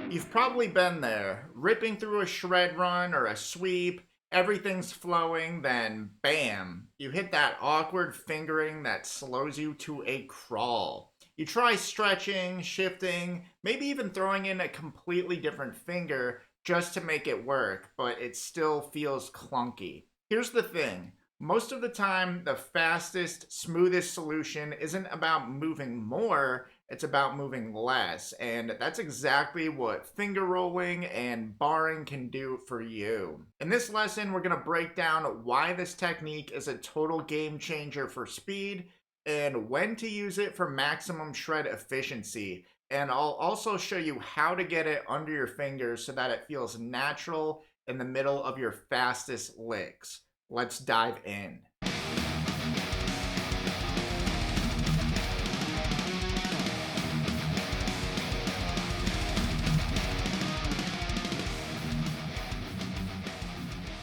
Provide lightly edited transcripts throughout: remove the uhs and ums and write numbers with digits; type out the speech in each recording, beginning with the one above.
You've probably been there, ripping through a shred run or a sweep, everything's flowing, then bam, you hit that awkward fingering that slows you to a crawl. You try stretching, shifting, maybe even throwing in a completely different finger just to make it work, but it still feels clunky. Here's the thing. Most of the time, the fastest, smoothest solution isn't about moving more, it's about moving less. And that's exactly what finger rolling and barring can do for you. In this lesson, we're going to break down why this technique is a total game changer for speed and when to use it for maximum shred efficiency. And I'll also show you how to get it under your fingers so that it feels natural in the middle of your fastest licks. Let's dive in.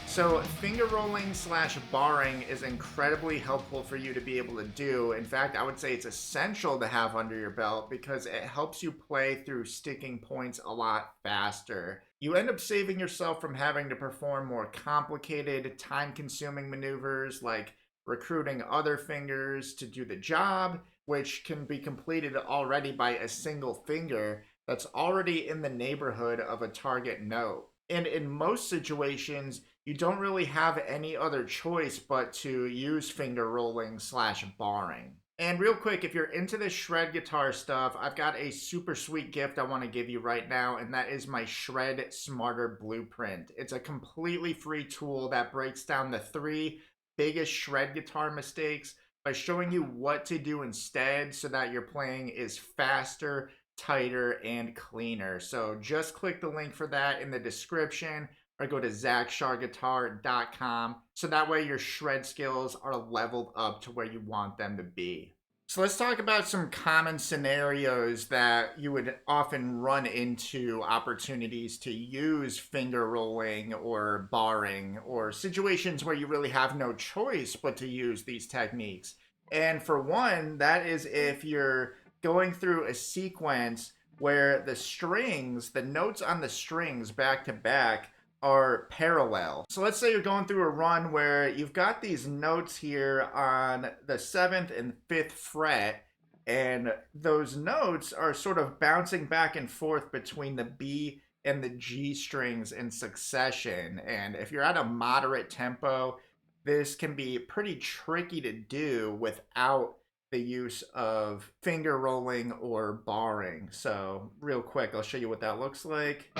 So finger rolling slash barring is incredibly helpful for you to be able to do. In fact, I would say it's essential to have under your belt because it helps you play through sticking points a lot faster. You end up saving yourself from having to perform more complicated, time-consuming maneuvers like recruiting other fingers to do the job, which can be completed already by a single finger that's already in the neighborhood of a target note. And in most situations, you don't really have any other choice but to use finger rolling slash barring. And real quick, if you're into this shred guitar stuff, I've got a super sweet gift I want to give you right now, and that is my Shred Smarter Blueprint. It's a completely free tool that breaks down the 3 biggest shred guitar mistakes by showing you what to do instead so that your playing is faster, tighter, and cleaner. So just click the link for that in the description or go to zacksharguitar.com so that way your shred skills are leveled up to where you want them to be. So let's talk about some common scenarios that you would often run into opportunities to use finger rolling or barring, or situations where you really have no choice but to use these techniques. And for one, that is if you're going through a sequence where the strings, the notes on the strings back to back, are parallel. So let's say you're going through a run where you've got these notes here on the 7th and 5th fret, and those notes are sort of bouncing back and forth between the B and the G strings in succession. And if you're at a moderate tempo, this can be pretty tricky to do without the use of finger rolling or barring. So real quick, I'll show you what that looks like.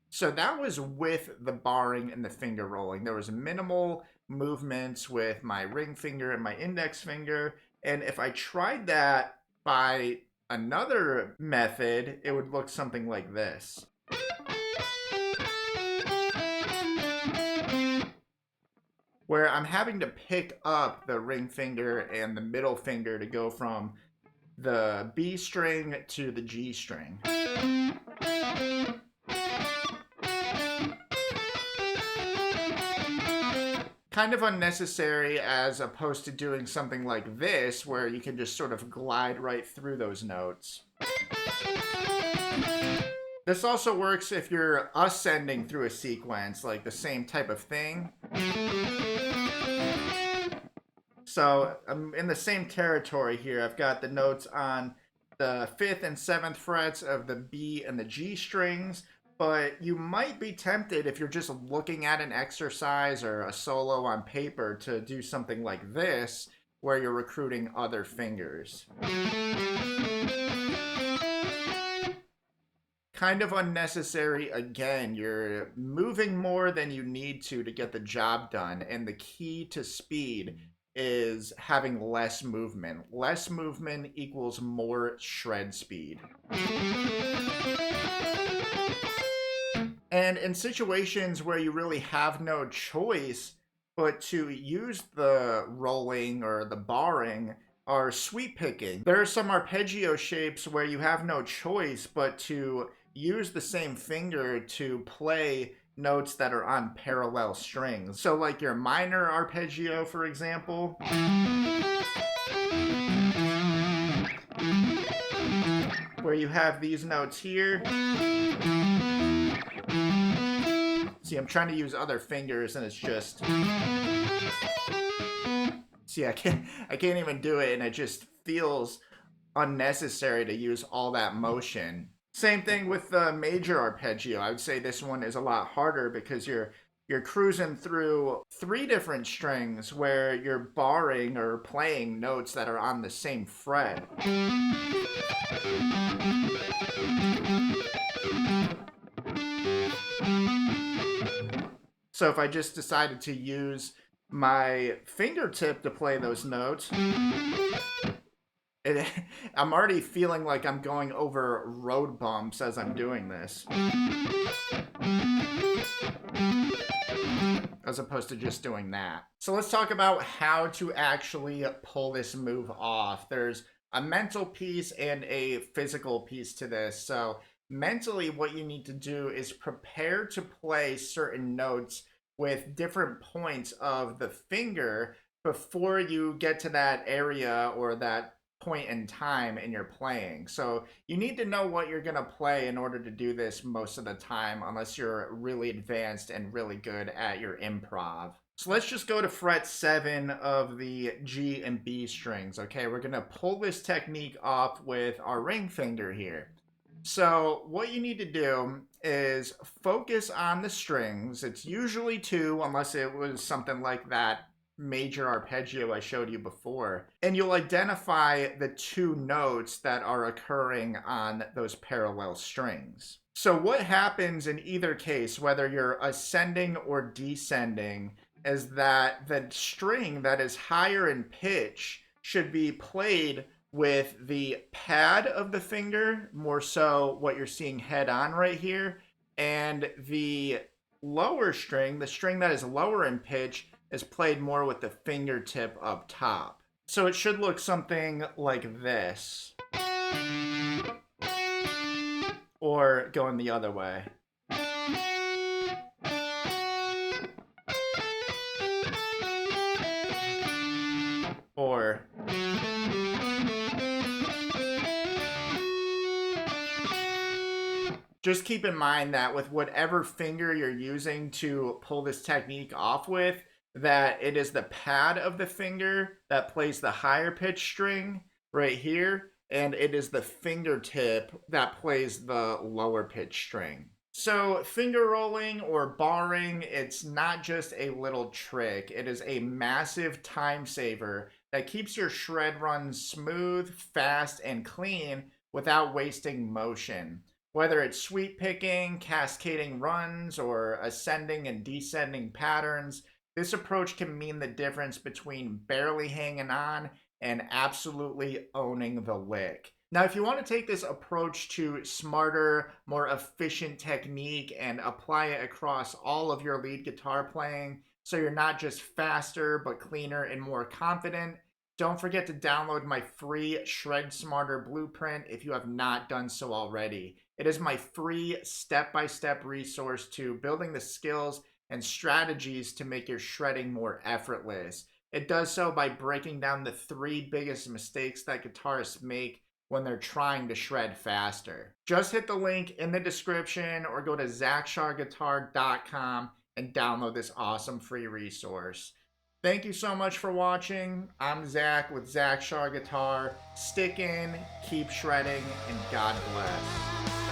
So that was with the barring and the finger rolling. There was minimal movements with my ring finger and my index finger. And if I tried that by another method, it would look something like this. Where I'm having to pick up the ring finger and the middle finger to go from the B string to the G string. Kind of unnecessary as opposed to doing something like this where you can just sort of glide right through those notes. This also works if you're ascending through a sequence, like the same type of thing. So I'm in the same territory here. I've got the notes on the 5th and 7th frets of the B and the G strings, but you might be tempted if you're just looking at an exercise or a solo on paper to do something like this, where you're recruiting other fingers. Kind of unnecessary again. You're moving more than you need to get the job done, and the key to speed is having less movement. Less movement equals more shred speed. And in situations where you really have no choice but to use the rolling or the barring, are sweep picking. There are some arpeggio shapes where you have no choice but to use the same finger to play notes that are on parallel strings. So like your minor arpeggio, for example, where you have these notes here. See, I'm trying to use other fingers and it's just... See, I can't even do it, and it just feels unnecessary to use all that motion. Same thing with the major arpeggio. I would say this one is a lot harder because you're cruising through 3 different strings where you're barring or playing notes that are on the same fret. So if I just decided to use my fingertip to play those notes, I'm already feeling like I'm going over road bumps as I'm doing this, as opposed to just doing that. So let's talk about how to actually pull this move off. There's a mental piece and a physical piece to this. So mentally, what you need to do is prepare to play certain notes with different points of the finger before you get to that area or that point in time in your playing. So you need to know what you're going to play in order to do this most of the time, unless you're really advanced and really good at your improv. So let's just go to fret 7 of the G and B strings. Okay, we're going to pull this technique off with our ring finger here. So what you need to do is focus on the strings. It's usually 2, unless it was something like that major arpeggio I showed you before. And you'll identify the 2 notes that are occurring on those parallel strings. So what happens in either case, whether you're ascending or descending, is that the string that is higher in pitch should be played with the pad of the finger, more so what you're seeing head on right here, and the lower string, the string that is lower in pitch, is played more with the fingertip up top. So it should look something like this, or going the other way. Or just keep in mind that with whatever finger you're using to pull this technique off with, that it is the pad of the finger that plays the higher pitch string right here, and it is the fingertip that plays the lower pitch string. So finger rolling or barring, it's not just a little trick. It is a massive time saver that keeps your shred runs smooth, fast, and clean without wasting motion. Whether it's sweep picking, cascading runs, or ascending and descending patterns, this approach can mean the difference between barely hanging on and absolutely owning the lick. Now, if you want to take this approach to smarter, more efficient technique and apply it across all of your lead guitar playing, so you're not just faster, but cleaner and more confident, don't forget to download my free Shred Smarter Blueprint if you have not done so already. It is my free step-by-step resource to building the skills and strategies to make your shredding more effortless. It does so by breaking down the 3 biggest mistakes that guitarists make when they're trying to shred faster. Just hit the link in the description or go to zachshawguitar.com and download this awesome free resource. Thank you so much for watching. I'm Zach with Zach Shaw Guitar. Stick in, keep shredding, and God bless.